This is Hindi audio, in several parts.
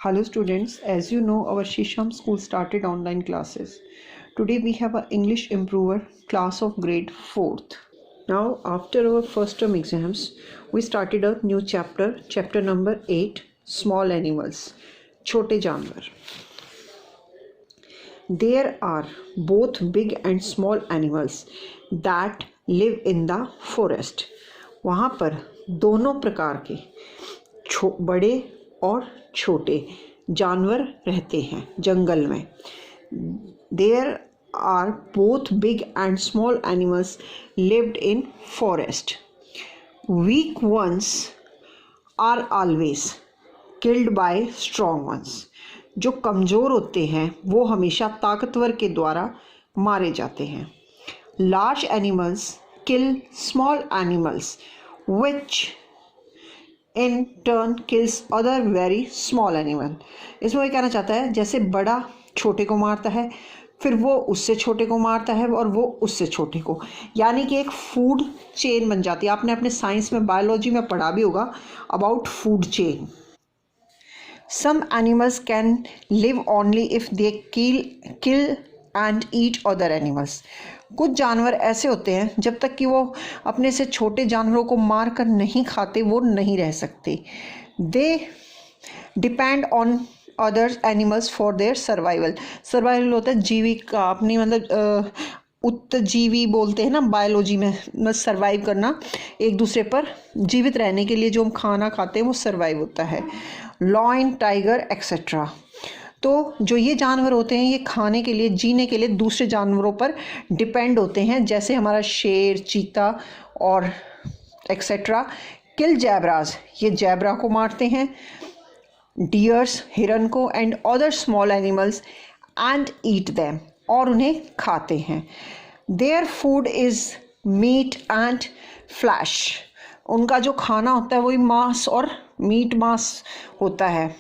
Hello students, as you know our Shisham school started online classes. Today we have an English improver class of grade 4th. Now after our first term exams, we started a new chapter number 8, small animals, छोटे जानवर. There are both big and small animals that live in the forest. वहाँ पर दोनों प्रकार के बड़े और छोटे जानवर रहते हैं जंगल में. There are both big and small animals lived in forest. Weak ones are always killed by strong ones. जो कमज़ोर होते हैं वो हमेशा ताकतवर के द्वारा मारे जाते हैं. Large animals kill small animals, which in turn kills other very small animal. इसमें वो कहना चाहता है जैसे बड़ा छोटे को मारता है, फिर वो उससे छोटे को मारता है और वो उससे छोटे को, यानी कि एक फूड चेन बन जाती है. आपने अपने साइंस में बायोलॉजी में पढ़ा भी होगा about food chain. Some animals can live only if they kill and eat other animals. कुछ जानवर ऐसे होते हैं जब तक कि वो अपने से छोटे जानवरों को मार कर नहीं खाते वो नहीं रह सकते. They depend on other animals for their survival. Survival होता है जीविका, अपनी मतलब उत्तजीवी बोलते हैं ना बायोलॉजी में, मतलब सर्वाइव करना, एक दूसरे पर जीवित रहने के लिए जो हम खाना खाते हैं वो सर्वाइव होता है. Lion, tiger etcetera. तो जो ये जानवर होते हैं ये खाने के लिए, जीने के लिए दूसरे जानवरों पर डिपेंड होते हैं, जैसे हमारा शेर, चीता और एक्सेट्रा. किल जैबराज, ये जैबरा को मारते हैं. डियर्स, हिरन को. And other small animals and eat them, और उन्हें खाते हैं. Their food is meat and flesh. उनका जो खाना होता है वही मांस और मीट मांस होता है.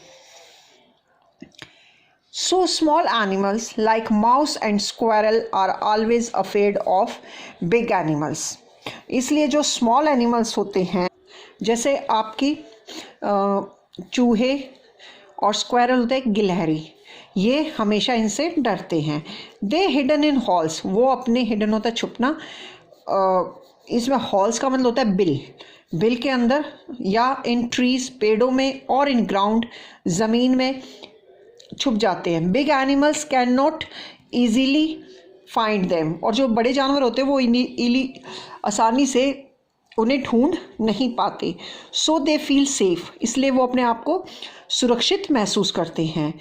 So small animals like mouse and squirrel are always afraid of big animals. इसलिए जो small animals होते हैं जैसे आपकी चूहे और squirrel होते हैं गिलहरी, ये हमेशा इनसे डरते हैं. They hidden in holes, वो अपने hidden होता है छुपना. इसमें holes का मतलब होता है बिल, बिल के अंदर, या इन ट्रीज, पेड़ों में, और इन ग्राउंड, ज़मीन में छुप जाते हैं. Big animals can not easily find them. और जो बड़े जानवर होते हैं वो आसानी से उन्हें ढूंढ नहीं पाते. सो दे फील सेफ, इसलिए वो अपने आप को सुरक्षित महसूस करते हैं.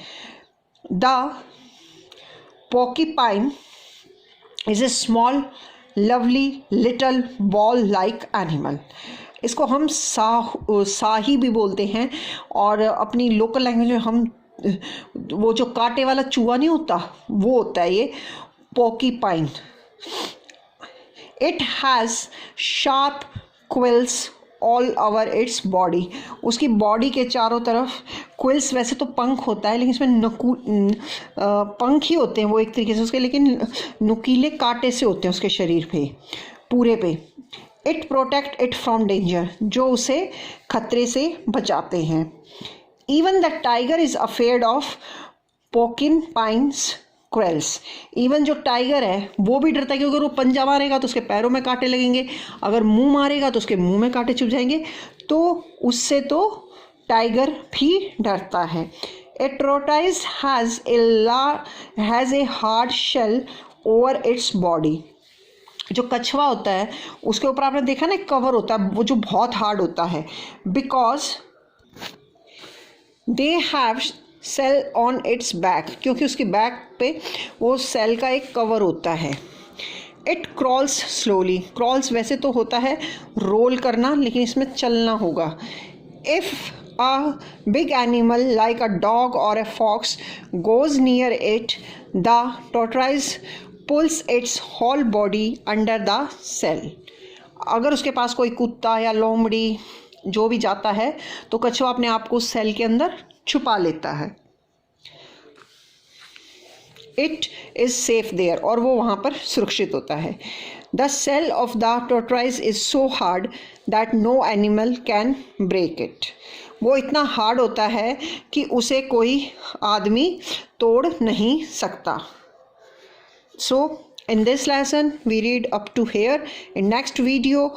The porcupine is a small lovely little ball like animal. इसको हम साही भी बोलते हैं, और अपनी लोकल लैंग्वेज में हम वो जो कांटे वाला चूहा नहीं होता वो होता है ये porcupine. It has sharp quills all over its body. उसकी बॉडी के चारों तरफ क्विल्स, वैसे तो पंख होता है लेकिन इसमें पंख ही होते हैं वो एक तरीके से उसके, लेकिन नुकीले कांटे से होते हैं उसके शरीर पे पूरे पे. It protect it from danger, जो उसे खतरे से बचाते हैं. Even the tiger is afraid of porcupines quills. Even जो टाइगर है वो भी डरता है, क्योंकि अगर वो पंजा मारेगा तो उसके पैरों में कांटे लगेंगे, अगर मुंह मारेगा तो उसके मुंह में कांटे चुभ जाएंगे, तो उससे तो टाइगर भी डरता है. A tortoise has a hard shell over its body. जो कछवा होता है उसके ऊपर आपने देखा ना कवर होता है वो जो बहुत हार्ड होता है. Because they have shell on its back, क्योंकि उसकी बैक पे वो सेल का एक कवर होता है. It crawls slowly. क्रॉल्स वैसे तो होता है रोल करना, लेकिन इसमें चलना होगा. If a big animal like a dog or a fox goes near it, the tortoise pulls its whole body under the shell. अगर उसके पास कोई कुत्ता या लोमड़ी जो भी जाता है तो कछुआ अपने आप को सेल के अंदर छुपा लेता है. इट इज़ सेफ देयर, और वो वहाँ पर सुरक्षित होता है. The shell of the tortoise is so hard that no animal can break it. वो इतना हार्ड होता है कि उसे कोई आदमी तोड़ नहीं सकता. So in this lesson we read up to here. In next video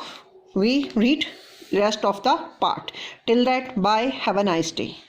we read rest of the part. Till that, bye, have a nice day.